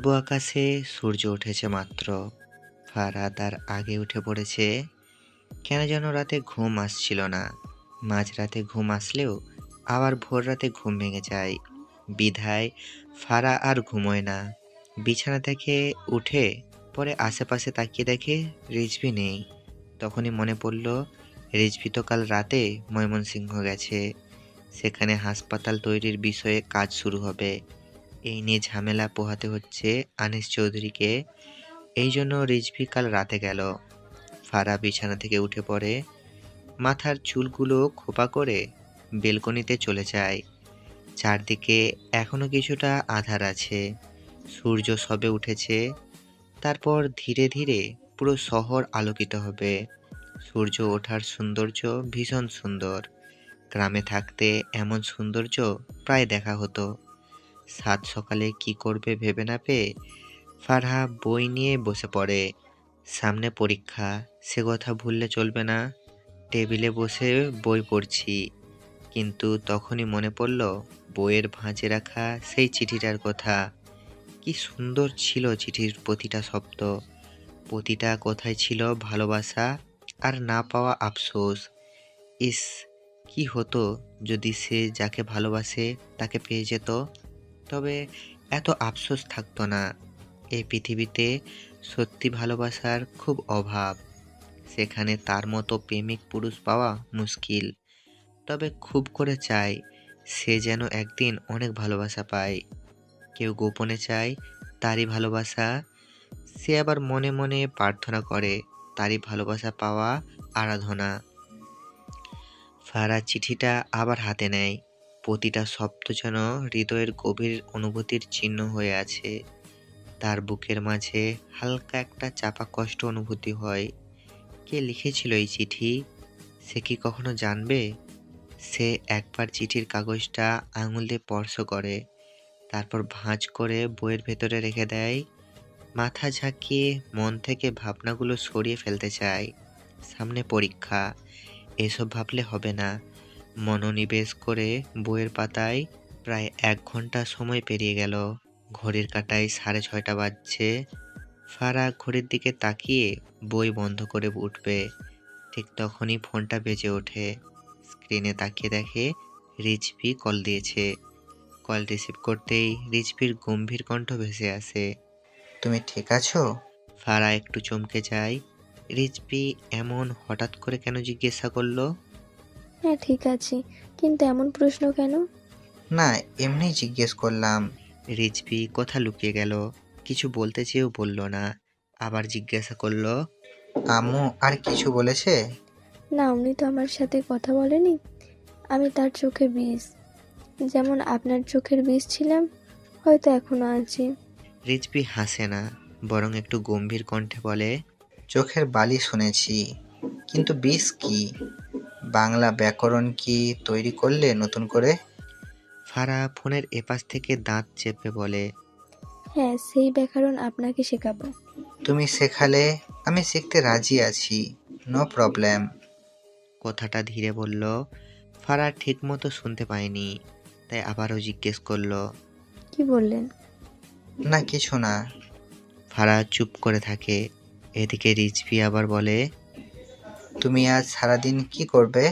পূর্ব আকাশে সূর্য উঠেছে মাত্র। ফারা তার আগে উঠে পড়েছে। কেন যেন রাতে ঘুম আসছিল না। মাঝরাতে ঘুম আসলেও আবার ভোর রাতে ঘুম ভেঙে যায়। বিধায় ফারা আর ঘুমোয় না। বিছানা থেকে উঠে পরে আশেপাশে তাকিয়ে দেখে রিজভি নেই। তখনই মনে পড়ল রিজভি তো কাল রাতে ময়মনসিংহ গেছে। সেখানে হাসপাতাল তৈরির বিষয়ে কাজ শুরু হবে। এই নিয়ে ঝামেলা পোহাতে হচ্ছে আনিস চৌধুরীকে। এই জন্য রিজভি কাল রাতে গেল। ফারা বিছানা থেকে উঠে পড়ে, মাথার চুলগুলো খোপা করে বেলকনিতে চলে যায়। চারদিকে এখনো কিছুটা আঁধার আছে। সূর্য সবে উঠেছে। তারপর ধীরে ধীরে পুরো শহর আলোকিত হবে। সূর্য ওঠার সৌন্দর্য ভীষণ সুন্দর। গ্রামে থাকতে এমন সৌন্দর্য প্রায় দেখা হতো। সাত সকালে কি করবে ভেবে না পেয়ে ফারহা বই নিয়ে বসে পড়ে। সামনে পরীক্ষা, সে কথা ভুললে চলবে না। টেবিলে বসে বই পড়ছি, কিন্তু তখনই মনে পড়ল বইয়ের ভাঁজে রাখা সেই চিঠিটার কথা। কি সুন্দর ছিল চিঠির প্রতিটা শব্দ। প্রতিটা কথায় ছিল ভালোবাসা আর না পাওয়া আফসোস। ইস, কি হতো যদি সে যাকে ভালোবাসে তাকে পেয়ে যেত। তবে এত আফসোস থাকতো না। এই পৃথিবীতে সত্যি ভালোবাসার খুব অভাব। সেখানে তার মতো প্রেমিক পুরুষ পাওয়া মুশকিল। তবে খুব করে চাই সে যেন একদিন অনেক ভালোবাসা পায়। কেউ গোপনে চায় তারই ভালোবাসা। সে আবার মনে মনে প্রার্থনা করে তারই ভালোবাসা পাওয়া আরাধনা। ফারা চিঠিটা আবার হাতে নেয়। প্রতিটা শব্দ যেন হৃদয়ের গভীর অনুভূতির চিহ্ন হয়ে আছে। তার বুকের মাঝে হালকা একটা চাপা কষ্ট অনুভূতি হয়। কে লিখেছিল এই চিঠি? সে কি কখনো জানবে? সে একবার চিঠির কাগজটা আঙুল দিয়ে স্পর্শ করে, তারপর ভাঁজ করে বইয়ের ভেতরে রেখে দেয়। মাথা ঝাঁকিয়ে মন থেকে ভাবনাগুলো সরিয়ে ফেলতে চায়। সামনে পরীক্ষা, এসব ভাবলে হবে না। মনোনিবেশ করে বইয়ের পাতায় প্রায় 1 ঘন্টা সময় পেরিয়ে গেল। ঘড়ির কাঁটায় 6:30 বাজছে। ফারা ঘড়ির দিকে তাকিয়ে বই বন্ধ করে উঠবে, ঠিক তখনই ফোনটা বেজে ওঠে। স্ক্রিনে তাকিয়ে দেখে রিজভি কল দিয়েছে। কল রিসিভ করতেই রিজভির গম্ভীর কণ্ঠ ভেসে আসে। তুমি ঠিক আছো? ফারা একটু চমকে যায়। রিজভি এমন হঠাৎ করে কেন জিজ্ঞাসা করলো? হ্যাঁ, ঠিক আছি। কিন্তু এমন প্রশ্ন কেন? না, এমনি জিজ্ঞেস করলাম। রিজভি কথা লুকিয়ে গেল, কিছু বলতে চেয়েও বলল না। আবার জিজ্ঞাসা করলো, আম্মু আর কিছু বলেছে? না, উনি তো আমার সাথে কথা বলেনি। আমি তার চোখে বিষ। যেমন আপনার চোখের বিষ ছিলাম, হয়তো এখনো আছি। রিজভি হাসে না, বরং একটু গম্ভীর কণ্ঠে বলে, চোখের বালি শুনেছি, কিন্তু বিষ কি? বাংলা ব্যাকরণ কি তৈরি করলে নতুন করে? ফারা ফোনের এপাশ থেকে দাঁত চেপে বলে, হ্যাঁ, সেই ব্যাকরণ আপনাকে শেখাবো। তুমি শেখালে আমি শিখতে রাজি আছি, নো প্রবলেম। কথাটা ধীরে বলল। ফারা ঠিক মতো শুনতে পায়নি, তাই আবারও জিজ্ঞেস করলো, কি বললেন? না কিছু না। ফারা চুপ করে থাকে। এদিকে রিজভি আবার বলে, তুমি আজ সারাদিন কি করবে?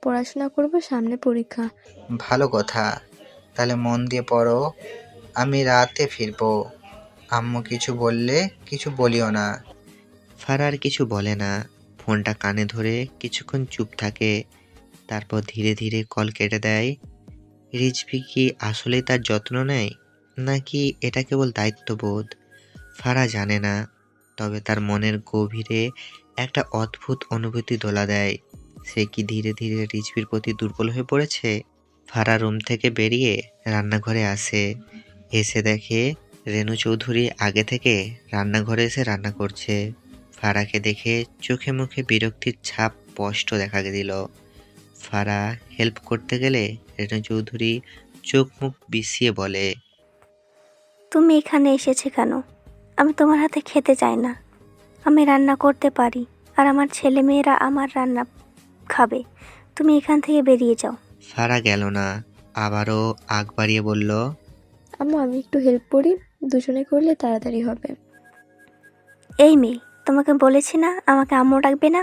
পড়াশোনা করব, সামনে পরীক্ষা। ভালো কথা, তাহলে মন দিয়ে পড়ো। আমি রাতে ফিরবো। আম্মু কিছু বললে কিছু বলিও না। ফারার কিছু বলে না। ফোনটা কানে ধরে কিছুক্ষণ চুপ থাকে, তারপর ধীরে ধীরে কল কেটে দেয়। রিজভি কি আসলেই তার যত্ন নেয়, নাকি এটা কেবল দায়িত্ববোধ? ফারা জানে না। তবে তার মনের গভীরে একটা অদ্ভুত অনুভূতি দোলা দেয়। সে কি ধীরে ধীরে রিজভির প্রতি দুর্বল হয়ে পড়েছে? ফারা রুম থেকে বেরিয়ে রান্নাঘরে আসে। এসে দেখে রেনু চৌধুরী আগে থেকে রান্নাঘরে এসে রান্না করছে। ফারাকে দেখে চোখে মুখে বিরক্তির ছাপ স্পষ্ট দেখা দিল। ফারা হেল্প করতে গেলে রেনু চৌধুরী চোখ মুখ বিছিয়ে বলে, তুমি এখানে এসেছে কেন? আমি তোমার হাতে খেতে চাই না। আমি রান্না করতে পারি, আর আমার ছেলেমেয়েরা আমার রান্না খাবে। তুমি এখান থেকে বেরিয়ে যাও। ফারা গেল না, আবারও আগ বাড়িয়ে বলল, আম্মু, আমি একটু হেল্প করি। দুজনে করলে তাড়াতাড়ি হবে। এই মেয়ে, তোমাকে বলেছি না আমাকে আম্মু ডাকবে না।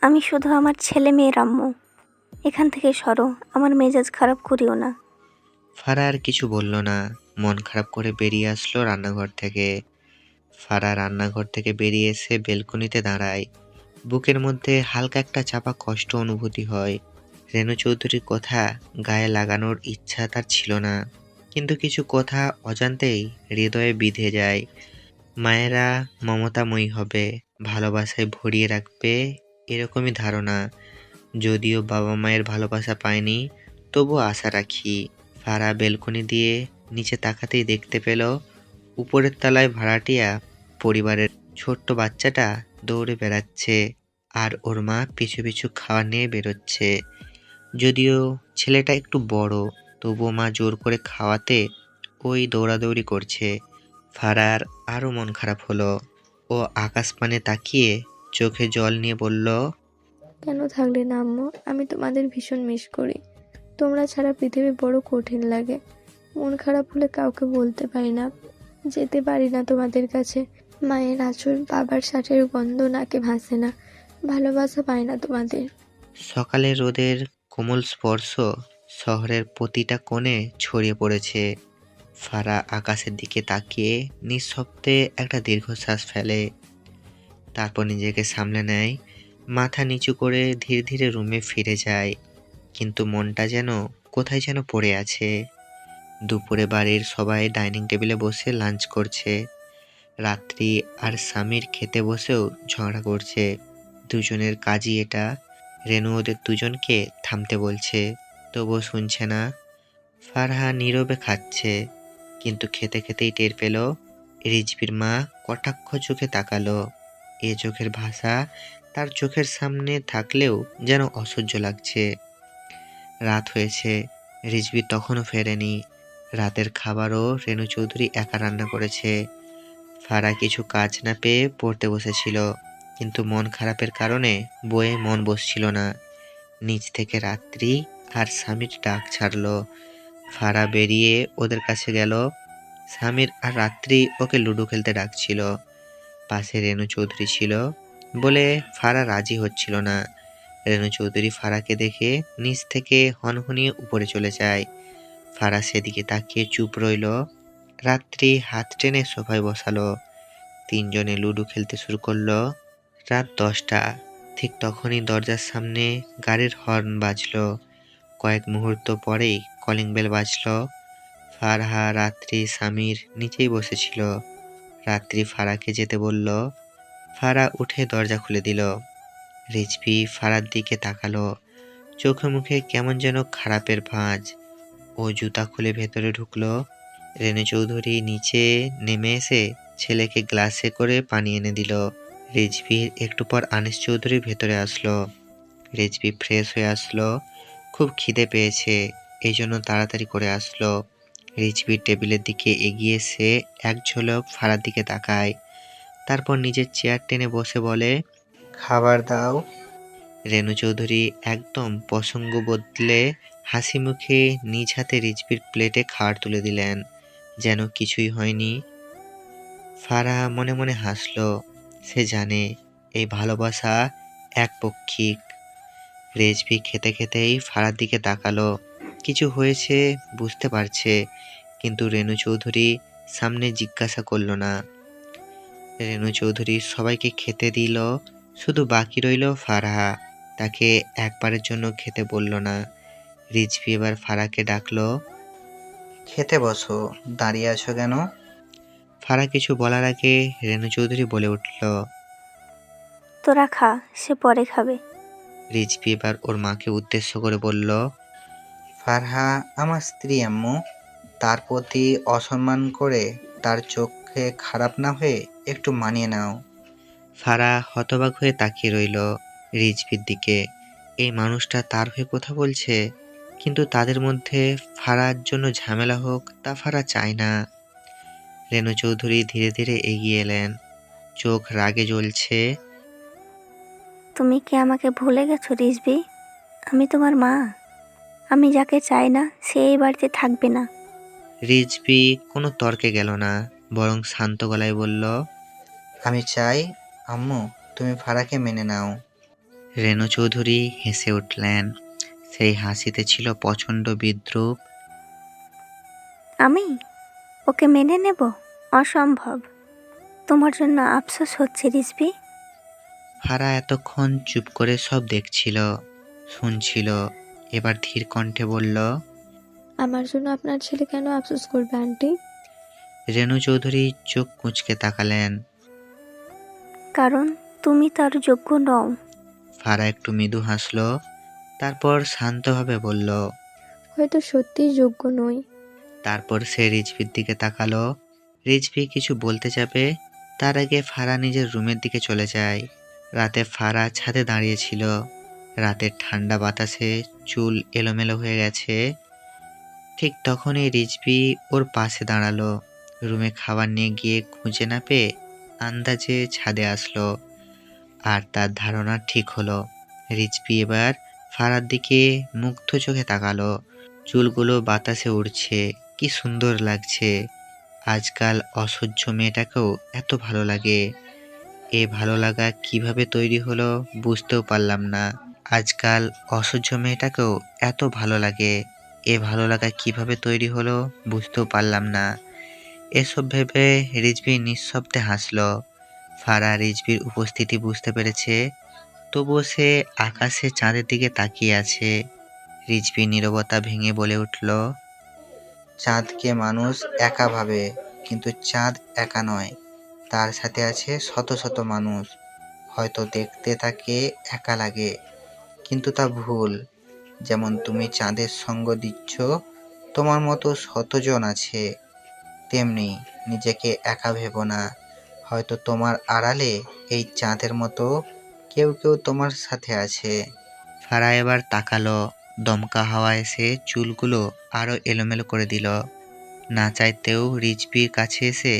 আমি শুধু আমার ছেলে মেয়ের আম্মু। এখান থেকে সরো, আমার মেজাজ খারাপ করিও না। ফারা আর কিছু বলল না, মন খারাপ করে বেরিয়ে আসলো রান্নাঘর থেকে। ফারা রান্নাঘর থেকে বেরিয়ে এসে বেলকনিতে দাঁড়ায়। বুকের মধ্যে হালকা একটা চাপা কষ্ট অনুভূতি হয়। রেণু চৌধুরীর কথা গায়ে লাগানোর ইচ্ছা তার ছিল না, কিন্তু কিছু কথা অজান্তেই হৃদয়ে বিঁধে যায়। মায়েরা মমতাময়ী হবে, ভালোবাসায় ভরিয়ে রাখবে, এরকমই ধারণা। যদিও বাবা মায়ের ভালোবাসা পায়নি, তবুও আশা রাখি। ফারা বেলকনি দিয়ে নিচে তাকাতেই দেখতে পেল উপরের তলায় ভাড়াটিয়া পরিবারের ছোট্ট বাচ্চাটা দৌড়ে বেড়াচ্ছে, আর ওর মা পিছু পিছু খাওয়া নিয়ে বেরোচ্ছে। যদিও ছেলেটা একটু বড়, তবুও মা জোর করে খাওয়াতে ওই দৌড়াদৌড়ি করছে। ফারার আরো মন খারাপ হলো। ও আকাশ পানে তাকিয়ে চোখে জল নিয়ে বলল, কেন থাকলে না আম্মু? আমি তোমাদের ভীষণ মিস করি। তোমরা ছাড়া পৃথিবী বড় কঠিন লাগে। মন খারাপ হলে কাউকে বলতে পারি না, যেতে পারি না তোমাদের কাছে। মায়ের আঁচল, বাবার শার্টের গন্ধ নাকে ভাসে না। ভালোবাসা পায় না তোমাদের। সকালের রোদের কোমল স্পর্শ শহরের প্রতিটা কোণে ছড়িয়ে পড়েছে। ফারা আকাশের দিকে তাকিয়ে নিঃশব্দে একটা দীর্ঘশ্বাস ফেলে। তারপর নিজেকে সামলে নেয়, মাথা নিচু করে ধীরে ধীরে রুমে ফিরে যায়। কিন্তু মনটা যেন কোথায় যেন পড়ে আছে। দুপুরে বাড়ির সবাই ডাইনিং টেবিলে বসে লাঞ্চ করছে। রাত্রি আর স্বামীর খেতে বসেও ঝগড়া করছে। দুজনের কাজই এটা। রেনু ওদের দুজনকে থামতে বলছে, তবুও শুনছে না। ফারহা নীরবে খাচ্ছে, কিন্তু খেতে খেতেই টের পেল রিজভির মা কটাক্ষ চোখে তাকালো। এ চোখের ভাষা তার চোখের সামনে থাকলেও যেন অসহ্য লাগছে। রাত হয়েছে, রিজভি তখনও ফেরেনি। রাতের খাবারও রেনু চৌধুরী একা রান্না করেছে। ফারা কিছু কাজ না পেয়ে পড়তে বসেছিল, কিন্তু মন খারাপের কারণে বইয়ে মন বসছিল না। নিচ থেকে রাত্রি আর স্বামীর ডাক ছাড়লো। ফারা বেরিয়ে ওদের কাছে গেল। স্বামীর আর রাত্রি ওকে লুডো খেলতে ডাকছিল। পাশে রেনু চৌধুরী ছিল বলে ফারা রাজি হচ্ছিল না। রেনু চৌধুরী ফারাকে দেখে নিচ থেকে হনহনিয়ে উপরে চলে যায়। ফারা সেদিকে তাকিয়ে চুপ রইল। রাত্রি হাত টেনে সোফায় বসালো। তিনজনে লুডো খেলতে শুরু করলো। রাত 10টা, ঠিক তখনই দরজার সামনে গাড়ির হর্ন বাজলো। কয়েক মুহূর্ত পরেই কলিং বেল বাজলো। ফারহা রাত্রি স্বামীর নিচেই বসেছিল। রাত্রি ফারাকে যেতে বলল। ফারা উঠে দরজা খুলে দিল। রিজভি ফারার দিকে তাকালো, চোখে মুখে কেমন যেন খারাপের ভাঁজ। ও জুতা খুলে ভেতরে ঢুকলো। রেনু চৌধুরী নিচে নেমে এসে ছেলেকে গ্লাসে করে পানি এনে দিল। রিজভির একটু পর আনিস চৌধুরী ভেতরে আসলো। রিজভি ফ্রেশ হয়ে আসলো। খুব খিদে পেয়েছে, এই জন্য তাড়াতাড়ি করে আসলো। রিজভির টেবিলের দিকে এগিয়ে এসে এক ঝলক ফারার দিকে তাকায়, তারপর নিজের চেয়ার টেনে বসে বলে, খাবার দাও। রেনু চৌধুরী একদম প্রসঙ্গ বদলে হাসি মুখে নিজ হাতে রিজভির প্লেটে খাবার তুলে দিলেন, যেন কিছুই হয়নি। ফারা মনে মনে হাসলো। সে জানে এই ভালোবাসা একপক্ষিক। রেজভি খেতে খেতেই ফারার দিকে তাকালো। কিছু হয়েছে বুঝতে পারছে, কিন্তু রেনু চৌধুরী সামনে জিজ্ঞাসা করলো না। রেনু চৌধুরী সবাইকে খেতে দিল, শুধু বাকি রইল ফারহা। তাকে একবারের জন্য খেতে বলল না। রিজভি এবার ফারাকে ডাকলো, খেতে বসো, দাঁড়িয়ে আছো কেন? ফারা কিছু বলার আগে রেনু চৌধুরী বলে উঠল, তোরা খা, সে পরে খাবে। রিজভি এবার ওর মাকে উদ্দেশ্য করে বলল, ফারহা আমার স্ত্রী আম্মু, তার প্রতি অসম্মান করে তার চোখে খারাপ না হয়ে একটু মানিয়ে নাও। ফারা হতবাক হয়ে তাকিয়ে রইল রিজভির দিকে। এই মানুষটা তার হয়ে কথা বলছে, কিন্তু তাদের মধ্যে ফারার জন্য ঝামেলা হোক তা ফারা চায় না। রেনু চৌধুরী ধীরে ধীরে এগিয়ে এলেন, চোখ রাগে জ্বলছে। তুমি কি আমাকে ভুলে গেছো রিজভি? আমি তোমার মা। আমি যাকে চাই না সে এই বাড়িতে থাকবে না। রিজভি কোনো তর্কে গেল না, বরং শান্ত গলায় বলল, আমি চাই আম্মু তুমি ফারাকে মেনে নাও। রেণু চৌধুরী হেসে উঠলেন। সেই হাসিতে ছিল প্রচণ্ড বিদ্রূপ। আমি ওকে মেনে নেব? অসম্ভব। তোমার জন্য আফসোস হচ্ছে রিজভি। ফারা এতক্ষণ চুপ করে সব দেখছিল, শুনছিল। এবার ধীর কণ্ঠে বলল, আমার জন্য আপনার ছেলে কেন আফসোস করবে আন্টি? রেণু চৌধুরী চোখ কুঁচকে তাকালেন। কারণ তুমি তার যোগ্য নও। ফারা একটু মৃদু হাসল, তারপর শান্তভাবে বলল, হয়তো সত্যিই যোগ্য নই। তারপর সে রিজভির দিকে তাকালো। রিজভি কিছু বলতে যাবে, তার আগে ফারা নিজের রুমের দিকে চলে যায়। রাতে ফারা ছাদে দাঁড়িয়েছিল। রাতের ঠান্ডা বাতাসে চুল এলোমেলো হয়ে গেছে। ঠিক তখনই রিজভি ওর পাশে দাঁড়ালো। রুমে খাবার নিয়ে গিয়ে খুঁজে না পেয়ে আন্দাজে ছাদে আসলো। আর তার ধারণা ঠিক হলো। রিজভি এবার ফারার দিকে মুগ্ধ চোখে তাকালো। চুলগুলো বাতাসে উড়ছে, কি সুন্দর লাগছে। আজকাল অসহ্য মেয়েটাকেও এত ভালো লাগে। এ ভালো লাগা কিভাবে তৈরি হলো বুঝতেও পারলাম না। আজকাল অসহ্য মেয়েটাকেও এত ভালো লাগে। এ ভালো লাগা কিভাবে তৈরি হলো বুঝতেও পারলাম না। এসব ভেবে রিজভি নিঃশব্দে হাসল। ফারা রিজভির উপস্থিতি বুঝতে পেরেছে, তবুও সে আকাশে চাঁদের দিকে তাকিয়ে আছে। রিজভি নীরবতা ভেঙে বলে উঠল, চাঁদকে মানুষ একা ভাবে, কিন্তু চাঁদ একা নয়, তার সাথে আছে শত শত মানুষ। হয়তো দেখতে তাকে একা লাগে, কিন্তু তা ভুল। যেমন তুমি চাঁদের সঙ্গ দিচ্ছ, তোমার মতো শতজন আছে। তেমনি নিজেকে একা ভেবো না। হয়তো তোমার আড়ালে এই চাঁদের মতো কেউ কেউ তোমার সাথে আছে। ফারা এবার তাকালো। দমকা হাওয়া এসে চুলগুলো আরো এলোমেলো করে দিল। না চাইতেও রিজভির কাছে এসে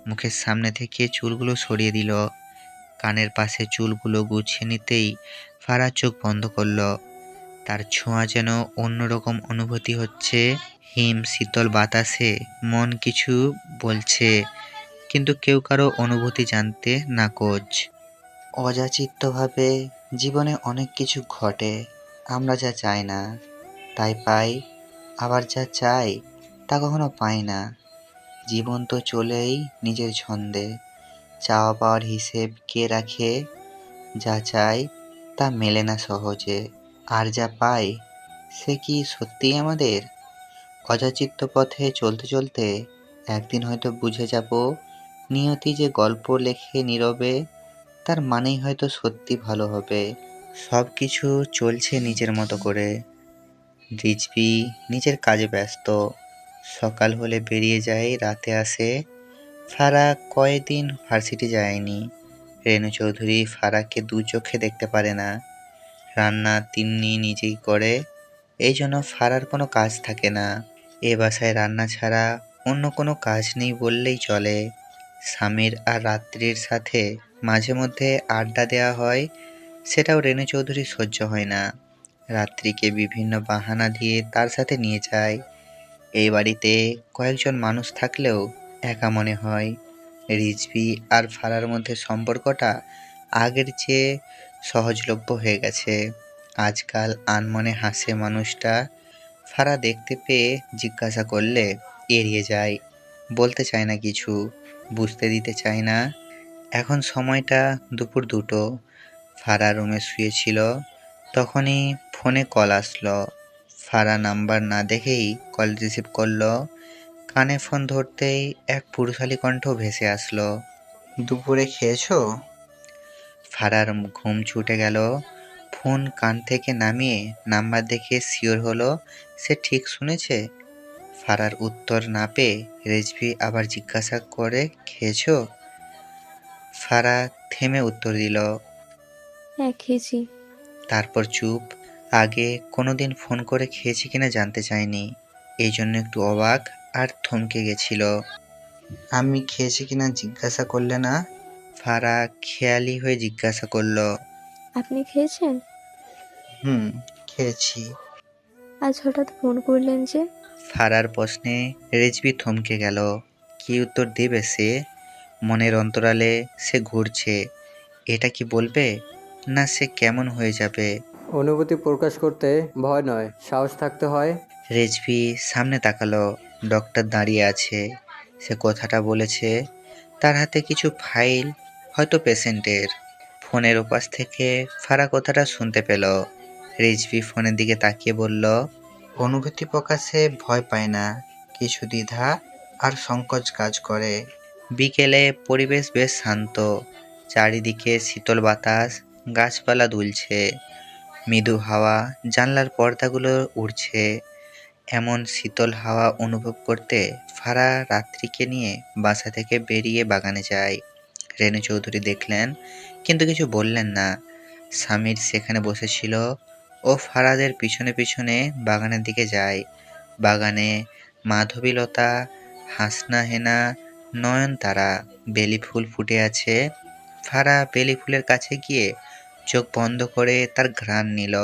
মুখের সামনে থেকে চুলগুলো সরিয়ে দিল। কানের পাশে চুলগুলো গুছিয়ে নিতেই ফারা চোখ বন্ধ করলো। তার ছোঁয়া যেন অন্যরকম অনুভূতি হচ্ছে। হিম শীতল বাতাসে মন কিছু বলছে, কিন্তু কেউ কারো অনুভূতি জানতে নাকচ। অযাচিতভাবে জীবনে অনেক কিছু ঘটে। আমরা যা চাই না তাই পাই, আবার যা চাই তা কখনো পাই না। জীবন তো চলেই নিজের ছন্দে। চাওয়া পাওয়ার হিসেব কে রাখে? যা চাই তা মেলে না সহজে, আর যা পাই সে কি সত্যিই আমাদের? অযাচিত পথে চলতে চলতে একদিন হয়তো বুঝে যাব, নিয়তি যে গল্প লেখে নীরবে, তার মানেই হয়তো সত্যি ভালো হবে। সব কিছু চলছে নিজের মতো করে। রিজভি নিজের কাজে ব্যস্ত। সকাল হলে বেরিয়ে যায়, রাতে আসে। ফারা কয়েকদিন ভার্সিটি যায়নি। রেণু চৌধুরী ফারাকে দু চোখে দেখতে পারে না। রান্না তিন্নি নিজেই করে, এই জন্য ফারার কোনো কাজ থাকে না। এ বাসায় রান্না ছাড়া অন্য কোনো কাজ নেই বললেই চলে। স্বামীর আর রাত্রির সাথে মাঝে মধ্যে আড্ডা দেওয়া হয়, সেটাও রেণু চৌধুরী সহ্য হয় না। রাত্রিকে বিভিন্ন বাহানা দিয়ে তার সাথে নিয়ে যায়। এই বাড়িতে কয়েকজন মানুষ থাকলেও একা মনে হয়। রিজভি আর ফারার মধ্যে সম্পর্কটা আগের চেয়ে সহজলভ্য হয়ে গেছে। আজকাল আনমনে হাসে মানুষটা। ফারা দেখতে পেয়ে জিজ্ঞাসা করলে এড়িয়ে যায়, বলতে চায় না কিছু, বুঝতে দিতে চায় না। এখন সময়টা দুপুর 2টো। ফারা রুমে শুয়েছিল, তখনই ফোনে কল আসলো। ফারা নাম্বার না দেখেই কল রিসিভ করলো। কানে ফোন ধরতেই এক পুরুষালী কণ্ঠ ভেসে আসলো, দুপুরে খেয়েছো? ফারার ঘুম ছুটে গেল। ফোন কান থেকে নামিয়ে নাম্বার দেখে শিওর হলো সে ঠিক শুনেছে। ফারার উত্তর না পেয়ে রেজভি আবার জিজ্ঞাসা করে, খেয়েছো? ফারা থেমে উত্তর দিল, হ্যাঁ খেয়েছি। তারপর চুপ। আগে কোনোদিন ফোন করে খেয়েছি কিনা জানতে চায়নি, এই জন্য একটু অবাক আর থমকে গেছিল। আমি খেয়েছি কিনা জিজ্ঞাসা করলে না? ফারা খেয়ালি হয়ে জিজ্ঞাসা করলো, আপনি খেয়েছেন? হুম, খেয়েছি। আজ হঠাৎ ফোন করলেন যে? ফারার প্রশ্নে রেজভি থমকে গেল। কি উত্তর দেবে সে? মনের অন্তরালে সে ঘুরছে, এটা কি বলবে, না সে কেমন হয়ে যাবে। অনুভূতি প্রকাশ করতে ভয় নয়, সাহস থাকতে হয়। রেজভি সামনে তাকালো। ডক্টর দাঁড়িয়ে আছে। সে কথাটা বলেছে, তার হাতে কিছু ফাইল, হয়তো পেশেন্টের। ফোনের ওপাশ থেকে ফারা কথাটা শুনতে পেল। রেজভি ফোনের দিকে তাকিয়ে বলল, অনুভূতি প্রকাশে ভয় পায় না, কিছু দ্বিধা আর সংকোচ কাজ করে। বিকেলে পরিবেশ বেশ শান্ত, চারিদিকে শীতল বাতাস, গাছপালা দুলছে, মৃদু হাওয়া জানলার পর্দাগুলো উড়ছে। এমন শীতল হাওয়া অনুভব করতে ফারা রাত্রিকে নিয়ে বাসা থেকে বেরিয়ে বাগানে যায়। রেণু চৌধুরী দেখলেন, কিন্তু কিছু বললেন না। স্বামীর সেখানে বসেছিল। ও ফারাদের পিছনে পিছনে বাগানের দিকে যায়। বাগানে মাধবীলতা, হাসনা হেনা, নয়নতারা, বেলি ফুল ফুটে আছে। ফারা বেলি ফুলের কাছে গিয়ে চোখ বন্ধ করে তার ঘ্রাণ নিল।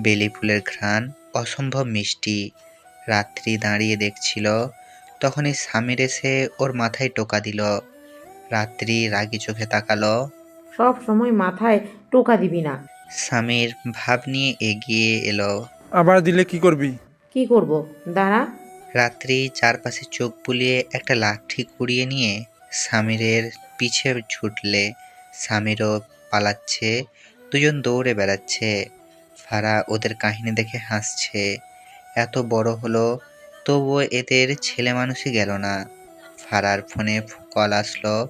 বেলি ফুলের ঘ্রাণ অসম্ভব মিষ্টি। রাত্রি দাঁড়িয়ে দেখছিল, তখনই স্বামীর এসে ওর মাথায় টোকা দিল। রাত্রি রাগী চোখে তাকালো। সব সময় মাথায় টোকা দিবি না। স্বামীর ভাব নিয়ে এগিয়ে এলো। আবার দিলে কি করবি? কি করব? দাঁড়া। রাত্রি চারপাশে চোখ বুলিয়ে একটা লাঠি কুড়িয়ে নিয়ে স্বামীরের পিছে ছুটলে। স্বামীরও পালাচ্ছে, দুজন দৌড়ে বেড়াচ্ছে। ফারা ওদের কাহিনী দেখে হাসছে। এত বড় হলো, তবুও এদের ছেলে মানুষই গেল না। ফারার ফোনে কল আসলো।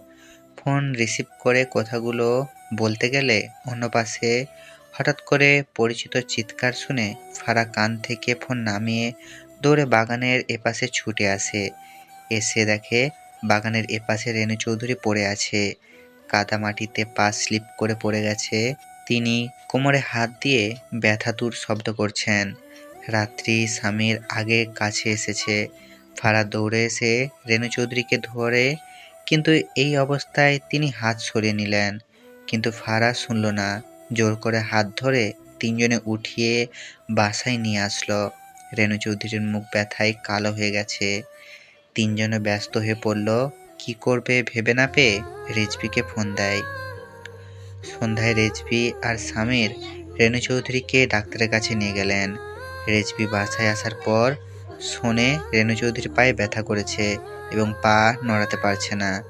ফোন রিসিভ করে কথাগুলো বলতে গেলে অন্য পাশে হঠাৎ করে পরিচিত চিৎকার শুনে ফারা কান থেকে ফোন নামিয়ে দৌড়ে বাগানের এপাশে ছুটে আসে। এসে দেখে বাগানের এপাশে রেণু চৌধুরী পড়ে আছে। কাদা মাটিতে পা স্লিপ করে পড়ে গেছে। তিনি কোমরে হাত দিয়ে ব্যথাতুর শব্দ করছেন। রাত্রি স্বামীর আগে কাছে এসেছে। ফারা দৌড়ে এসে রেণু চৌধুরীকে ধরে, কিন্তু এই অবস্থায় তিনি হাত সরিয়ে নিলেন। কিন্তু ফারা শুনল না। জোর করে হাত ধরে তিনজনে উঠিয়ে বাসায় নিয়ে আসলো। রেণু চৌধুরীর মুখ ব্যথায় কালো হয়ে গেছে। তিনজনে ব্যস্ত হয়ে পড়ল। কি করবে ভেবে না পেয়ে রেজভিকে ফোন দেয়। সন্ধ্যায় রেজভি আর স্বামীর রেণু চৌধুরীকে ডাক্তারের কাছে নিয়ে গেলেন। রেজভি বাসায় আসার পর শোনে রেণু চৌধুরীর পায়ে ব্যথা করেছে এবং পা নড়াতে পারছে না।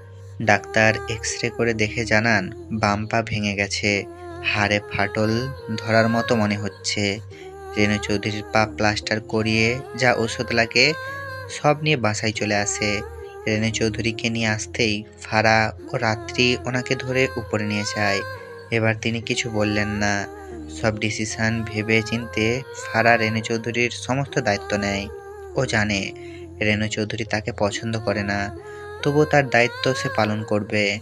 ডাক্তার এক্স-রে করে দেখে জানান বাম পা ভেঙে গেছে, হাড়ে ফাটল ধরার মতো মনে হচ্ছে। রেণু চৌধুরীর পা প্লাস্টার করিয়ে যা ওষুধ লাগে সব নিয়ে বাসায় চলে আসে। রেণু চৌধুরীকে নিয়ে আসতেই ফারা ও রাত্রি ওনাকে ধরে উপরে নিয়ে যায়। এবার তিনি কিছু বললেন না। সব ডিসিশন ভেবে চিনতে ফারা রেণু চৌধুরীর সমস্ত দায়িত্ব নেয়। ও জানে রেণু চৌধুরী তাকে পছন্দ করে না, তবুও তার দায়িত্ব সে পালন করবে।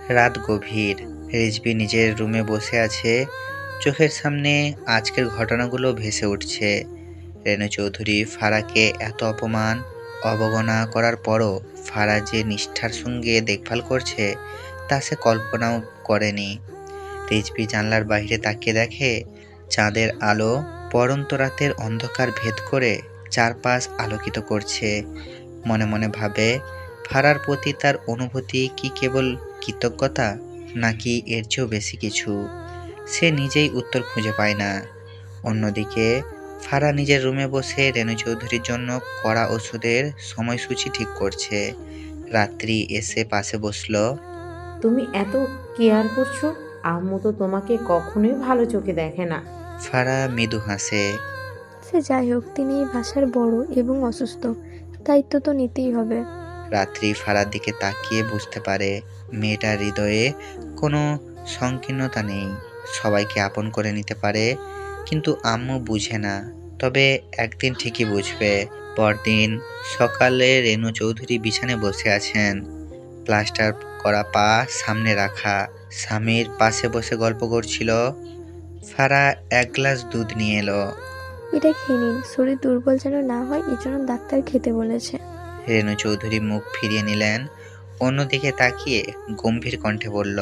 রাত গভীর। রিজভি নিজের রুমে বসে আছে। চোখের সামনে আজকের ঘটনাগুলো ভেসে উঠছে। রেণু চৌধুরী ফারাকে এত অপমান অবগণনা করার পরও ফারা যে নিষ্ঠার সঙ্গে দেখভাল করছে তা সে কল্পনাও করেনি। রিজভি জানলার বাইরে তাকিয়ে দেখে চাঁদের আলো পড়ন্ত রাতের অন্ধকার ভেদ করে চারপাশ আলোকিত করছে। মনে মনে ভাবে, ফারার প্রতি তার অনুভূতি কি কেবল কৃতজ্ঞতা, নাকি এর চেয়েও বেশি কিছু। সে নিজেই উত্তর খুঁজে পায় না। অন্যদিকে ফারা নিজের রুমে বসে রেণু চৌধুরীর জন্য কড়া ওষুধের সময়সূচি ঠিক করছে। রাত্রি এসে পাশে বসলো। তুমি এত কেয়ার করছো, আম্মু তো তোমাকে কখনোই ভালো চোখে দেখে না। ফারা মৃদু হাসে। সে যাই হোক, তিনি এই বাসার বড় এবং অসুস্থ, দায়িত্ব তো নিতেই হবে। রাত্রি ফারার দিকে তাকিয়ে বুঝতে পারে মেয়েটার হৃদয়ে কোনো সংকীর্ণতা নেই, সবাইকে আপন করে নিতে পারে। কিন্তু আম্মু বুঝে না, তবে একদিন ঠিকই বুঝবে। পরদিন সকালে রেণু চৌধুরী বিছানায় বসে আছেন, প্লাস্টার করা পা সামনে রাখা। স্বামীর পাশে বসে গল্প করছিল। ফারা এক গ্লাস দুধ নিয়ে এলো। এটা খেয়ে নিন, শরীর দুর্বল যেন না হয়, এজন্য ডাক্তার খেতে বলেছে। রেণু চৌধুরী মুখ ফিরিয়ে নিলেন। অন্যদিকে তাকিয়ে গম্ভীর কণ্ঠে বলল,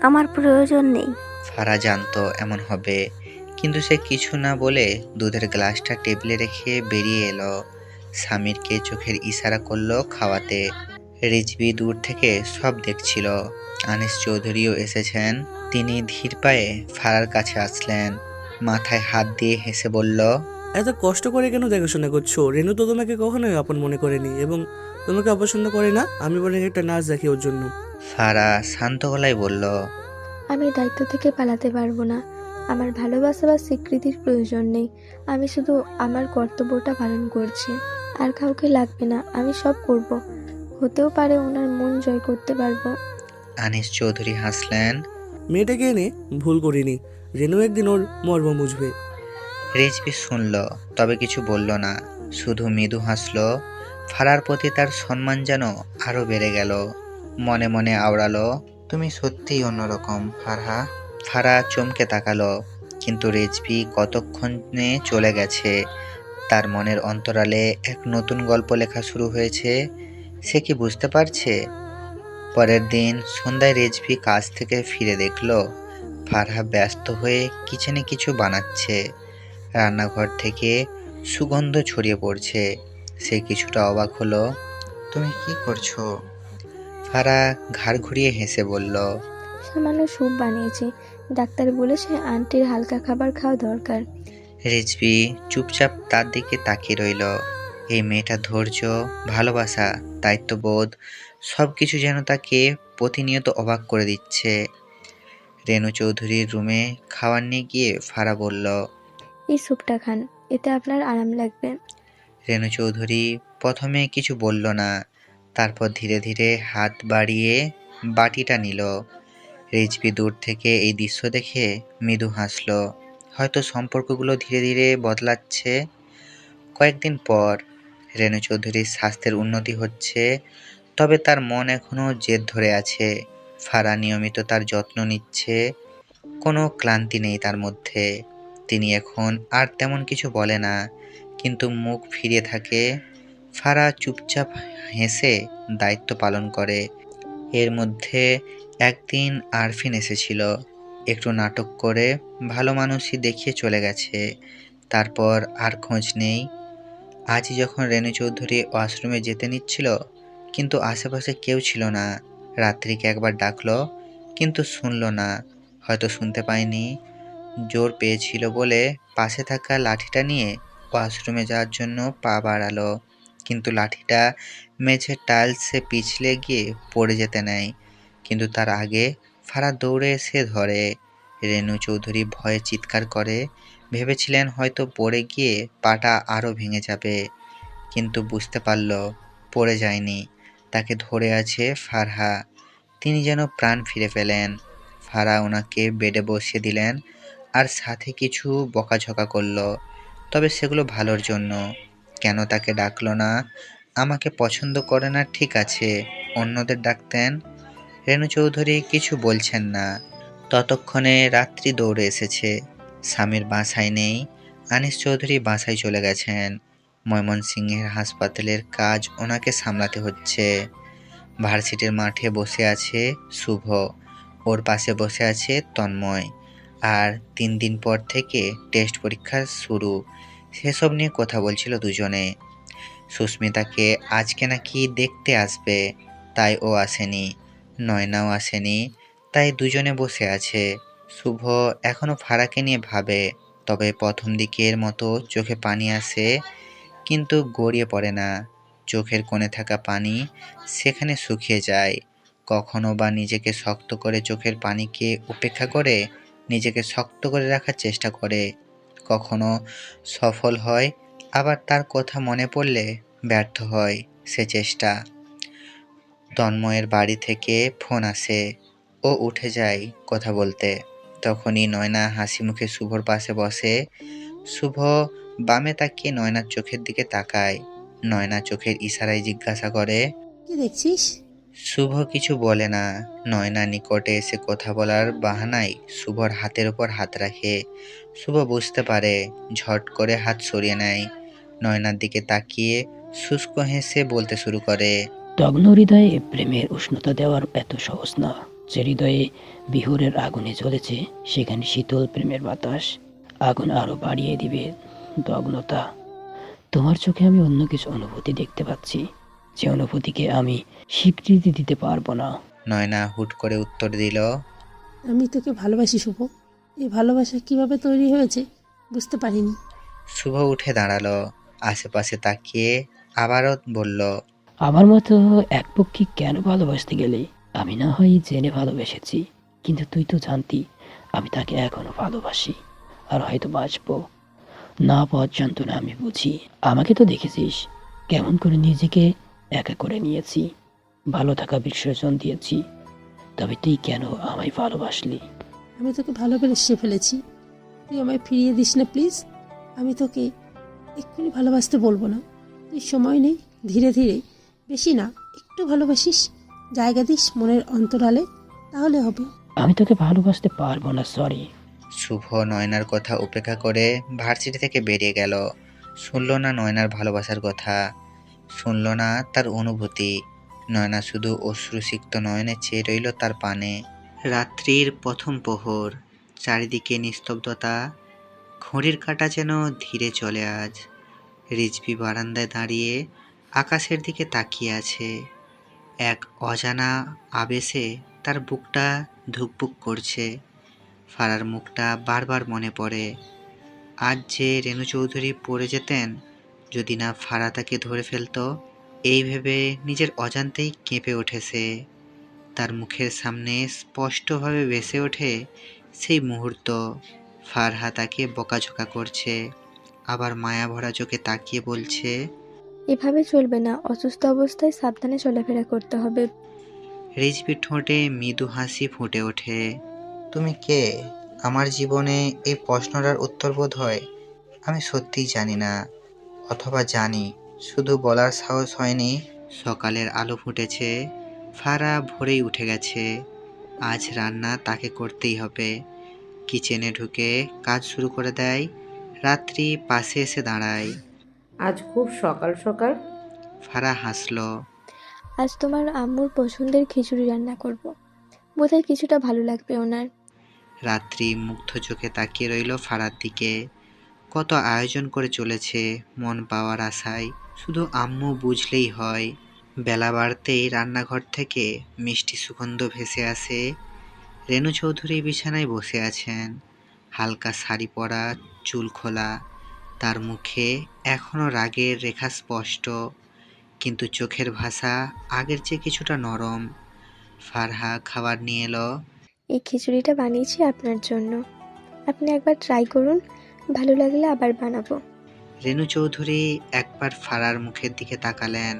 আমার প্রয়োজন নেই। ফারা জানতো এমন হবে, কিন্তু সে কিছু না বলে দুধের গ্লাসটা টেবিলে রেখে বেরিয়ে এলো। সামিরকে চোখের ইশারা করলো খাওয়াতে। রিজভী দূর থেকে সব দেখছিল। আনিস চৌধুরীও এসেছেন। তিনি ধীর পায়ে ফারার কাছে আসলেন, মাথায় হাত দিয়ে হেসে বলল, এত কষ্ট করে কেন দেখাশোনা করছো? রেনু তো তোমাকে কখনোই আপন মনে করেনি এবং তোমাকে অপছন্দ করে না। আমি বরং একটা নাচ রাখি ওর জন্য। ফারা শান্ত গলায় বলল, আমি দায়িত্ব থেকে পালাতে পারবো না। আমার ভালোবাসা বা স্বীকৃতির প্রয়োজন নেই। আমি শুধু আমার কর্তব্যটা পালন করছি। আর কাউকে লাগবে না, আমি সব করব। হতেও পারে ওনার মন জয় করতে পারবো। আনিস চৌধুরী হাসলেন। মেয়েটাকে এনে ভুল করিনি। রেনু একদিন ওর মর্ম বুঝবে। রিজভী শুনল, তবে কিছু বলল না, শুধু মৃদু হাসল। ফারার প্রতি তার সম্মান যেন আরো বেড়ে গেল। মনে মনে আওড়ালো, তুমি সত্যিই অন্যরকম ফারহা। ফারা চমকে তাকালো, কিন্তু রিজভী কতক্ষণে চলে গেছে। তার মনের অন্তরালে এক নতুন গল্প লেখা শুরু হয়েছে। সে কি বুঝতে পারছে? পরের দিন সন্ধ্যায় রিজভী কাজ থেকে ফিরে দেখল ফারহা ব্যস্ত হয়ে কিচেনে কিছু বানাচ্ছে। রান্নাঘর থেকে সুগন্ধ ছড়িয়ে পড়ছে। সে কিছুটা অবাক হলো। তুমি কি করছো? ফারা ঘাড় ঘুরিয়ে হেসে বলল, সামান্য স্যুপ বানিয়েছি। ডাক্তার বলেছে আন্টির হালকা খাবার খাওয়া দরকার। রিজভী চুপচাপ তার দিকে তাকিয়ে রইল। এই মেয়েটা ধৈর্য, ভালোবাসা, দায়িত্ববোধ সবকিছু যেন তাকে প্রতিনিয়ত অবাক করে দিচ্ছে। রেনু চৌধুরীর রুমে খাবার নিয়ে গিয়ে ফারা বলল, এই স্যুপটা খান, এতে আপনার আরাম লাগবে। রেনু চৌধুরী প্রথমে কিছু বলল না, তারপর ধীরে ধীরে হাত বাড়িয়ে বাটিটা নিল। রিজভী দূর থেকে এই দৃশ্য দেখে মৃদু হাসল। হয়তো সম্পর্কগুলো ধীরে ধীরে বদলাচ্ছে। কয়েকদিন পর রেনু চৌধুরীর স্বাস্থ্যের উন্নতি হচ্ছে, তবে তার মন এখনো জেদ ধরে আছে। ফারা নিয়মিত তার যত্ন নিচ্ছে, কোনো ক্লান্তি নেই তার মধ্যে। তিনি এখন আর তেমন কিছু বলে না, কিন্তু মুখ ফিরিয়ে থাকে। ফারা চুপচাপ হেসে দায়িত্ব পালন করে। এর মধ্যে একদিন আরফিন এসেছিল, একটু নাটক করে ভালো মানুষই দেখিয়ে চলে গেছে। তারপর আর খোঁজ নেই। আজই যখন রেনু চৌধুরী ওয়াশরুমে যেতে নিচ্ছিল, কিন্তু আশেপাশে কেউ ছিল না। রাত্রিকে একবার ডাকলো, কিন্তু শুনল না, হয়তো শুনতে পায়নি। জোর পেয়েছিল বলে পাশে থাকা লাঠিটা নিয়ে ওয়াশরুমে যাওয়ার জন্য পা বাড়ালো, কিন্তু লাঠিটা মেঝের টাইলসে পিছলে গিয়ে পড়ে যেতে নেয়। কিন্তু তার আগে ফারা দৌড়ে এসে ধরে। রেনু চৌধুরী ভয়ে চিৎকার করে। ভেবেছিলেন হয়তো পড়ে গিয়ে পাটা আরও ভেঙে যাবে, কিন্তু বুঝতে পারল পড়ে যায়নি। তাকে ধরে আছে ফারহা। তিনি যেন প্রাণ ফিরে পেলেন। ফারা ওনাকে বেডে বসিয়ে দিলেন, আর সাথে কিছু বকাঝকা করলো, তবে সেগুলো ভালোর জন্য। কেন তাকে ডাকলো না? আমাকে পছন্দ করে না, ঠিক আছে, অন্যদের ডাকতেন। রেনু চৌধুরী কিছু বলছেন না। ততক্ষণে রাত্রি দৌড়ে এসেছে। স্বামীর বাসায় নেই। আনিস চৌধুরী বাসায় চলে গেছেন। ময়মনসিংহের হাসপাতালের কাজ ওনাকে সামলাতে হচ্ছে। ভার্সিটির মাঠে বসে আছে শুভ, ওর পাশে বসে আছে তন্ময়। আর 3 দিন পর থেকে টেস্ট পরীক্ষা শুরু, সেসব নিয়ে কথা বলছিল দুজনে। সুস্মিতাকে আজকে নাকি দেখতে আসবে, তাই ও আসেনি। নয়নাও আসেনি, তাই দুজনে বসে আছে। শুভ এখনো ফারাকে নিয়ে ভাবে, তবে প্রথম দিকের মতো চোখে পানি আসে, কিন্তু গড়িয়ে পড়ে না। চোখের কোণে থাকা পানি সেখানে শুকিয়ে যায়। কখনো বা নিজেকে শক্ত করে চোখের পানিকে উপেক্ষা করে নিজেকে শক্ত করে রাখার চেষ্টা করে। কখনো সফল হয়, আবার তার কথা মনে পড়লে ব্যর্থ হয় সে চেষ্টা। তন্ময়ের বাড়ি থেকে ফোন আসে, ও উঠে যায় কথা বলতে। তখনই নয়না হাসি মুখে শুভর পাশে বসে। শুভ বামে তাকিয়ে নয়নার চোখের দিকে তাকায়। নয়না চোখের ইশারায় জিজ্ঞাসা করে, কি দেখছিস? শুভ কিছু বলে না। নয়না নিকটে এসে কথা বলার বাহানায় শুভর হাতের উপর হাত রাখে। শুভ বুঝতে পারে, ঝট করে হাত সরিয়ে নেয়। নয়নার দিকে তাকিয়ে শুষ্ক হেসে বলতে শুরু করে, দগ্ন হৃদয়ে প্রেমের উষ্ণতা দেওয়ার এত সহজ না। যে হৃদয়ে বিহুরের আগুনে জ্বলেছে, সেখানে শীতল প্রেমের বাতাস আগুন আরো বাড়িয়ে দিবে দগ্নতা। তোমার চোখে আমি অন্য কিছু অনুভূতি দেখতে পাচ্ছি, যে অনুভূতিকে আমি স্বীকৃতি দিতে পারবো না। নয়না হুট করে উত্তর দিল। আমি তোকে ভালোবাসি শুভ। এই ভালোবাসা কিভাবে তৈরি হয়েছে বুঝতে পারিনি। শুভ উঠে দাঁড়ালো, আশেপাশে তাকিয়ে আবারও বলল। আমার মতো একপক্ষী কেন ভালোবাসতে গেলে? আমি না হয় জেনে ভালোবেসেছি, কিন্তু তুই তো জানতি আমি তাকে এখনো ভালোবাসি, আর হয়তো বাঁচবো না পর্যন্ত না। আমি বুঝি, আমাকে তো দেখেছিস কেমন করে নিজেকে একা করে নিয়েছি, ভালো থাকা বিসর্জন দিয়েছি। তবে তুই কেন আমায় ভালোবাসলি? আমি তোকে ভালোবেসে ফেলেছি, তুই আমায় ফিরিয়ে দিস না প্লিজ। আমি তোকে এক্ষুনি ভালোবাসতে বলবো না, তুই সময় নেই, ধীরে ধীরে, বেশি না, একটু ভালোবাসিস, জায়গা দিস মনের অন্তরালে, তাহলে হবে। আমি তোকে ভালোবাসতে পারবো না, সরি। শুভ নয়নার কথা উপেক্ষা করে ভার্সিটি থেকে বেরিয়ে গেল। শুনল না নয়নার ভালোবাসার কথা, শুনল না তার অনুভূতি। নয়না শুধু অশ্রুসিক্ত নয়নে চেয়ে রইল তার পানে। রাত্রির প্রথম প্রহর, চারিদিকে নিস্তব্ধতা, ঘড়ির কাঁটা যেন ধীরে চলে আজ। রিজভি বারান্দায় দাঁড়িয়ে আকাশের দিকে তাকিয়ে আছে। এক অজানা আবেশে তার বুকটা ধুকপুক করছে। ফারার মুখটা বারবার মনে পড়ে। আজ যে রেণু চৌধুরী পড়ে যেতেন যদি না ফারা তাকে ধরে ফেলতো, এই ভেবে নিজের অজান্তেই কেঁপে ওঠেছে। তার মুখের সামনে স্পষ্টভাবে ভেসে ওঠে সেই মুহূর্ত। ফারহা তাকে বকাঝকা করছে, আবার মায়া ভরা চোখে তাকিয়ে বলছে। এভাবে চলবে না, অসুস্থ অবস্থায় সাবধানে চলাফেরা করতে হবে। রিজভির ঠোঁটে মৃদু হাসি ফুটে ওঠে। তুমি কে? আমার জীবনে এই প্রশ্নটার উত্তর বোধ হয় আমি সত্যিই জানি না, অথবা জানি, শুধু বলার সাহস হয়নি। সকালের আলো ফুটেছে, ফারা ভোরেই উঠে গেছে। আজ রান্না তাকে করতেই হবে। কিচেনে ঢুকে কাজ শুরু করে দেয়। রাত্রি পাশে এসে দাঁড়ায়। আজ খুব সকাল সকাল। ফারা হাসলো। আজ তোমার আম্মুর পছন্দের খিচুড়ি রান্না করব। বোধহয় কিছুটা ভালো লাগবে ওনার। রাত্রি মুগ্ধ চোখে তাকিয়ে রইল ফারার দিকে। কত আয়োজন করে চলেছে মন পাওয়ার আশায়, শুধু আম্মু বুঝলেই হয়। বেলা বাড়তেই রান্নাঘর থেকে মিষ্টি সুগন্ধ ভেসে আসে। রেণু চৌধুরী বিছানায় বসে আছেন, হালকা শাড়ি পরা, চুল খোলা। তার মুখে এখনো রাগের রেখা স্পষ্ট, কিন্তু চোখের ভাষা আগের চেয়ে কিছুটা নরম। ফারহা খাবার নিয়ে এলো। এই খিচুড়িটা বানিয়েছি আপনার জন্য, আপনি একবার ট্রাই করুন, ভালো লাগলে আবার বানাবো। রেণু চৌধুরী একবার ফারার মুখের দিকে তাকালেন।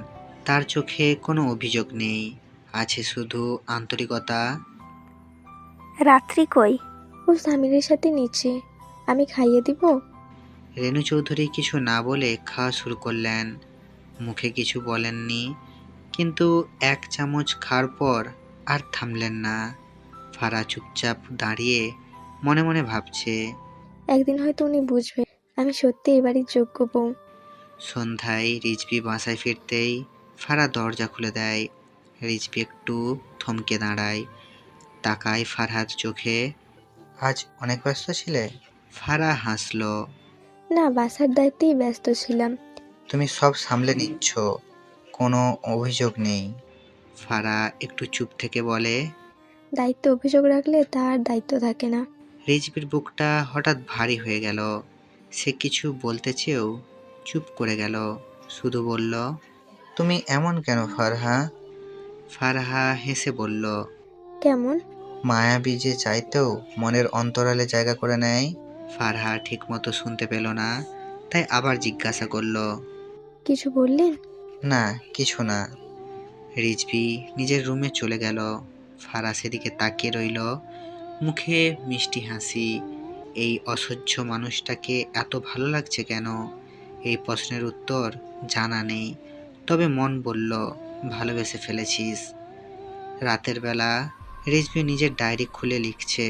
তার চোখে কোনো অভিযোগ নেই, আছে শুধু আন্তরিকতা। রাত্রি কই? ও সামিরের সাথে নিচে, আমি খাইয়ে দিব। রেণু চৌধুরী কিছু না বলে খাওয়া শুরু করলেন। মুখে কিছু বলেননি, কিন্তু এক চামচ খাওয়ার পর আর থামলেন না। ফারা চুপচাপ দাঁড়িয়ে মনে মনে ভাবছে। একদিন হয়তো উনি বুঝবেন আমি সত্যি এবারই যোগ্য বউ। সন্ধ্যায় রিজভি বাসায় ফিরতেই ফারা দরজা খুলে দেয়। রিজভি একটু থমকে দাঁড়ায়, তাকায় ফারহার চোখে। আজ অনেক ব্যস্ত ছিলে? ফারা হাসলো। না, বাসার দায়িত্বেই ব্যস্ত ছিলাম। তুমি সব সামলে নিচ্ছ, কোনো অভিযোগ নেই। ফারা একটু চুপ থেকে বলে। দায়িত্ব অভিযোগ রাখলে তার দায়িত্ব থাকে না। রিজভির বুকটা হঠাৎ ভারী হয়ে গেল। সে কিছু বলতে চেয়েও চুপ করে গেল, শুধু বলল, তুমি এমন কেন ফারহা? ফারহা হেসে বলল, কেমন? মায়াবী যে চাইতেও মনের অন্তরালে জায়গা করে নেয়। ফারহা ঠিকমতো শুনতে পেল না, তাই আবার জিজ্ঞাসা করল। কিছু বললেন? না, কিছু না। রিজভি নিজের রুমে চলে গেল। ফারা সেদিকে তাকিয়ে রইল, মুখে মিষ্টি হাসি। এই অসহ্য মানুষটাকে এত ভালো লাগছে কেন? এই প্রশ্নের উত্তর জানা নেই, তবে মন বলল ভালোবেসে ফেলেছিস। রাতের বেলা রিজভি নিজের ডায়েরি খুলে লিখছে।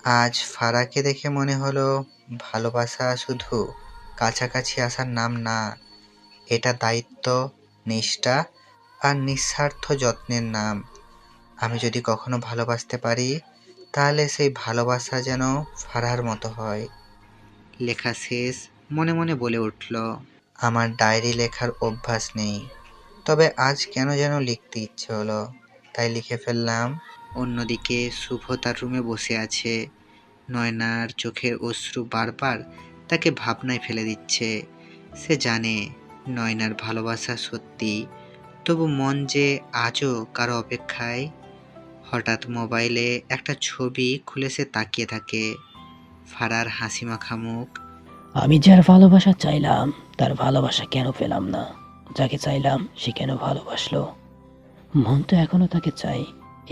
আজ ফারাকে দেখে মনে হলো ভালোবাসা শুধু কাছাকাছি আসার নাম না, এটা দায়িত্ব, নিষ্ঠা আর নিঃস্বার্থ যত্নের নাম। আমি যদি কখনো ভালোবাসতে পারি, তাহলে সেই ভালোবাসা যেন ফারহার মতো হয়। লেখা শেষ, মনে মনে বলে উঠল, আমার ডায়েরি লেখার অভ্যাস নেই, তবে আজ কেন যেন লিখতে ইচ্ছে হলো, তাই লিখে ফেললাম। অন্যদিকে শুভ তার রুমে বসে আছে। নয়নার চোখের অশ্রু বারবার তাকে ভাবনায় ফেলে দিচ্ছে। সে জানে নয়নার ভালোবাসা সত্যি, তবু মন যে আজও কারো অপেক্ষায়। হঠাৎ মোবাইলে একটা ছবি খুলে সে তাকিয়ে থাকে। ফারার হাসিমাখা মুখ। আমি যার ভালোবাসা চাইলাম তার ভালোবাসা কেন পেলাম না? যাকে চাইলাম সে কেন ভালোবাসলো? মন তো এখনো তাকে চাই।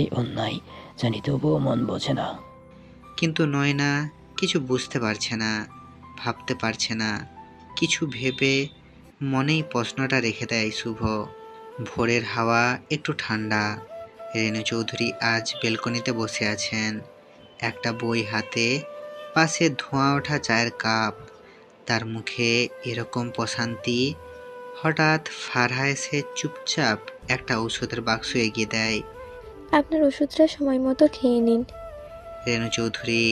এই অন্যায় জানি, তবুও মন বোঝে না। কিন্তু নয়না কিছু বুঝতে পারছে না, ভাবতে পারছে না। কিছু ভেবে মনেই প্রশ্নটা রেখে দেয় শুভ। ভোরের হাওয়া একটু ঠান্ডা। রেণু চৌধুরী আজ বেলকনিতে বসে আছেন, একটা বই হাতে, পাশে ধোঁয়া ওঠা চায়ের কাপ। তার মুখে এরকম প্রশান্তি। হঠাৎ ফারহা এসে চুপচাপ একটা ওষুধের বাক্স এগিয়ে দেয়। আপনার ওষুধটা সময় মতো খেয়ে নিন। রেণু চৌধুরী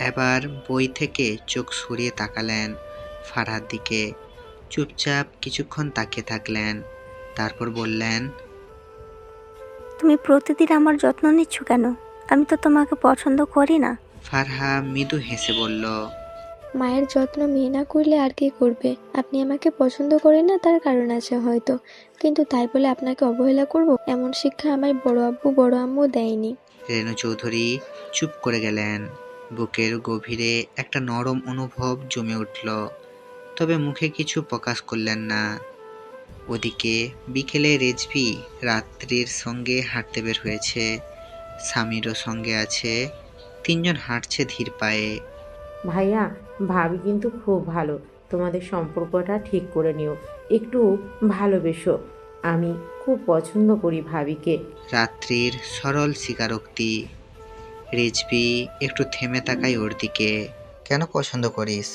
এবার বই থেকে চোখ সরিয়ে তাকালেন ফারহার দিকে। চুপচাপ কিছুক্ষণ তাকিয়ে থাকলেন, তারপর বললেন, তুমি প্রতিদিন আমার যত্ন নিচ্ছ কেন? আমি তো তোমাকে পছন্দ করি না। ফারহা মৃদু হেসে বলল, মায়ের যত্ন মেয়ে না করলে আর কে করবে? আপনি আমাকে পছন্দ করেন না তার কারণ আছে হয়তো, কিন্তু তাই বলে আপনাকে অবহেলা করব এমন শিক্ষা আমায় বড় আব্বু বড় আম্মু দেয়নি। রেণু চৌধুরী চুপ করে গেলেন। বুকের গভীরে একটা নরম অনুভব জমে উঠল, তবে মুখে কিছু প্রকাশ করলেন না। ওদিকে বিকেলে রেজভি রাত্রির সঙ্গে হাঁটতে বের হয়েছে। স্বামীরও সঙ্গে আছে। তিনজন হাঁটছে ধীর পায়ে। ভাইয়া, ভাবি কিন্তু খুব ভালো। তোমাদের সম্পর্কটা ঠিক করে নিও, একটু ভালোবেসো। আমি খুব পছন্দ করি ভাবিকে। রাত্রির সরল স্বীকারোক্তি। রেজভি একটু থেমে তাকায় ওর দিকে। কেন পছন্দ করিস?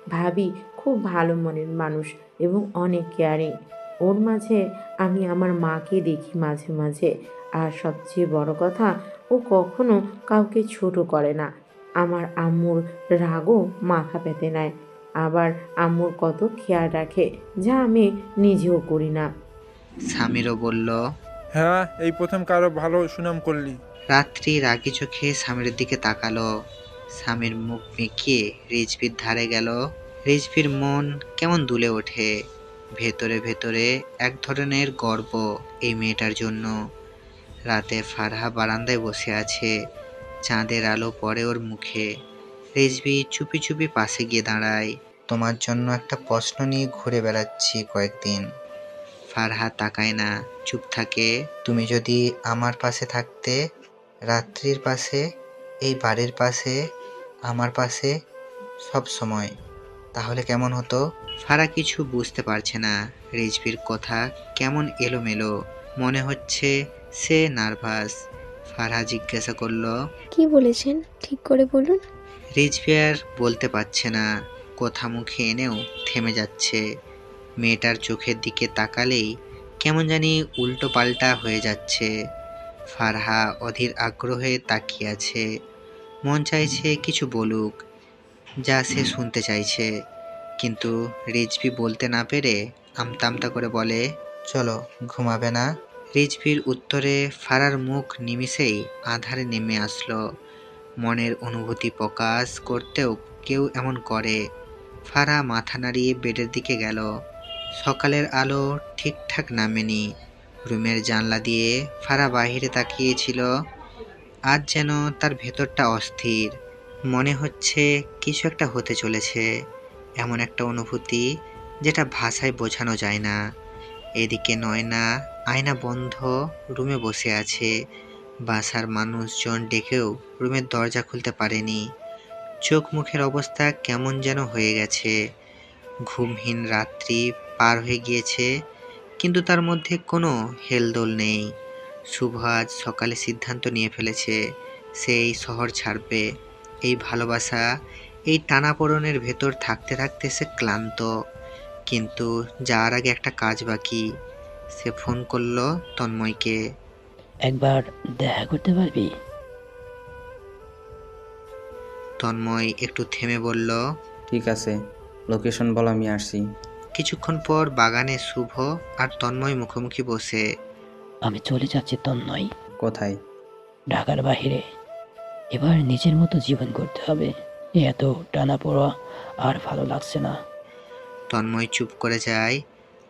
ভাবি খুব ভালো মনের মানুষ এবং অনেক কেয়ারিং। ওর মাঝে আমি আমার মাকে দেখি মাঝে মাঝে। আর সবচেয়ে বড় কথা, ও কখনো কাউকে ছোট করে না। আমার আম্মুর রাগও মাথা পেতে নেয়, আবার আম্মুর কত খেয়াল রাখে, যা আমি নিজেও করি না। স্বামীরও বলল। হ্যাঁ, এই প্রথম কারো ভালো সুনাম করলি। রাত্রি রাগি চোখে স্বামীর দিকে তাকালো। স্বামীর মুখ বেঁকিয়ে রিজভির ধারে গেল। রিজভির মন কেমন দুলে ওঠে। ভেতরে ভেতরে এক ধরনের গর্ব এই মেয়েটার জন্য। রাতে ফারহা বারান্দায় বসে আছে, চাঁদের আলো পড়ে ওর মুখে। রিজভি চুপি চুপি পাশে গিয়ে দাঁড়ায়। তোমার জন্য একটা প্রশ্ন নিয়ে ঘুরে বেড়াচ্ছি কয়েকদিন। ফারহা তাকায় না, চুপ থাকে। তুমি যদি আমার পাশে থাকতে, রাত্রির পাশে, এই বাড়ির পাশে, আমার পাশে, সব সময়, তাহলে কেমন হতো? ফারা কিছু বুঝতে পারছে না। রিজভির কথা কেমন এলোমেলো, মনে হচ্ছে সে নার্ভাস। ফারহা জিজ্ঞাসা করলো, কি বলেছেন ঠিক করে বলুন। রিজভি আর বলতে পারছে না, কথা মুখে এনেও থেমে যাচ্ছে। মেয়েটার চোখের দিকে তাকালেই কেমন জানি উল্টো পাল্টা হয়ে যাচ্ছে। ফারহা অধীর আগ্রহে তাকিয়ে আছে। মন চাইছে কিছু বলুক, যা সে শুনতে চাইছে, কিন্তু রিজভি বলতে না পেরে আমতা আমতা করে বলে, চলো, ঘুমাবে না? রিজভির উত্তরে ফারার মুখ নিমিষেই আধারে নেমে আসলো। মনের অনুভূতি প্রকাশ করতেও কেউ এমন করে। ফারা মাথা নাড়িয়ে বেডের দিকে গেল। সকালের আলো ঠিকঠাক নামেনি। রুমের জানলা দিয়ে ফারা বাহিরে তাকিয়েছিল। আজ যেন তার ভেতরটা অস্থির। মনে হচ্ছে কিছু একটা হতে চলেছে, এমন একটা অনুভূতি যেটা ভাষায় বোঝানো যায় না। এদিকে নয়না আয়না বন্ধ রুমে বসে আছে। বাসার মানুষজন ডেকেও রুমের দরজা খুলতে পারেনি। চোখ মুখের অবস্থা কেমন যেন হয়ে গেছে। ঘুমহীন রাত্রি পার হয়ে গিয়েছে, কিন্তু তার মধ্যে কোনো হেলদোল নেই। শুভ আজ সকালে সিদ্ধান্ত নিয়ে ফেলেছে, সে এই শহর ছাড়বে। এই ভালোবাসা, এই টানাপোড়েনের ভেতর থাকতে থাকতে সে ক্লান্ত। কিন্তু যাওয়ার আগে একটা কাজ বাকি। সে ফোন করলো তন্ময়কে। একবার দেখা করতে পারবি? তন্ময় একটু থেমে বলল, ঠিক আছে, লোকেশন বল, আমি আসছি। কিছুক্ষণ পর বাগানে শুভ আর তন্ময় মুখোমুখি বসে। আমি চলে যাচ্ছি তন্ময়, কোথায়? ঢাকার বাইরে। এবার নিজের মতো জীবন করতে হবে। এত টানাপোড়া আর ভালো লাগছে না। তন্ময় চুপ করে যায়।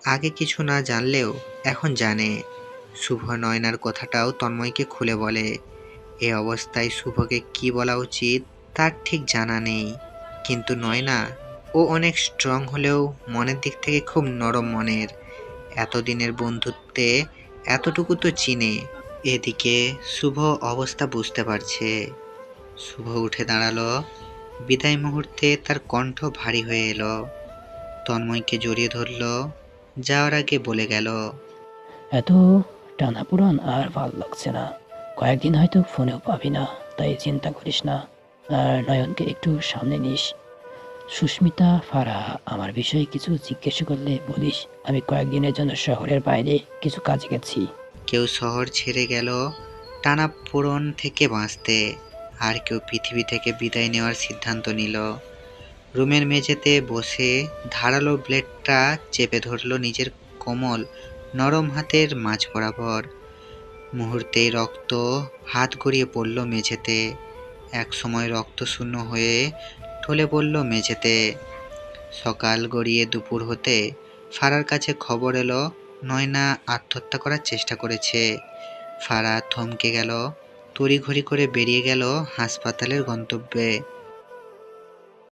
আগে কিছু না জানলেও এখন জানে। শুভ নয়নার কথাটাও তন্ময়কে খুলে বলে। এ অবস্থায় শুভকে কি বলা উচিত তার ঠিক জানা নেই। কিন্তু নয়না, ও অনেক স্ট্রং হলেও মনের দিক থেকে খুব নরম মনের। এতদিনের বন্ধুত্বে এতটুকু তো চিনে। এদিকে শুভ অবস্থা বুঝতে পারছে। শুভ উঠে দাঁড়ালো। বিদায় মুহূর্তে তার কণ্ঠ ভারী হয়ে এলো। তন্ময়কে জড়িয়ে ধরলো, যাওয়ার আগে বলে গেল, এত টানাপোড়ান আর ভালো লাগছে না। কয়েকদিন হয়তো ফোনেও পাবি না, তাই চিন্তা করিস না। আর নয়নকে একটু সামনে নিস। সুস্মিতা, ফারা আমার বিষয়ে কিছু জিজ্ঞেস করলে বলিস আমি কয়েকদিনের জন্য শহরের বাইরে কিছু কাজে গেছি। কেউ শহর ছেড়ে গেল টানাপোড়েন থেকে বাঁচতে, আর কেউ পৃথিবী থেকে বিদায় নেওয়ার সিদ্ধান্ত নিল। রুমের মেঝেতে বসে ধারালো ব্লেডটা চেপে ধরলো নিজের কোমল নরম হাতের মাঝ বরাবর। মুহূর্তেই রক্ত হাত গড়িয়ে পড়ল মেঝেতে। এক সময় রক্ত শূন্য হয়ে ঢলে পড়ল মেঝেতে। সকাল গড়িয়ে দুপুর হতে ফারার কাছে খবর এলো নয়না আত্মহত্যা করার চেষ্টা করেছে। ফারা থমকে গেল, তড়িঘড়ি করে বেরিয়ে গেল হাসপাতালের গন্তব্যে।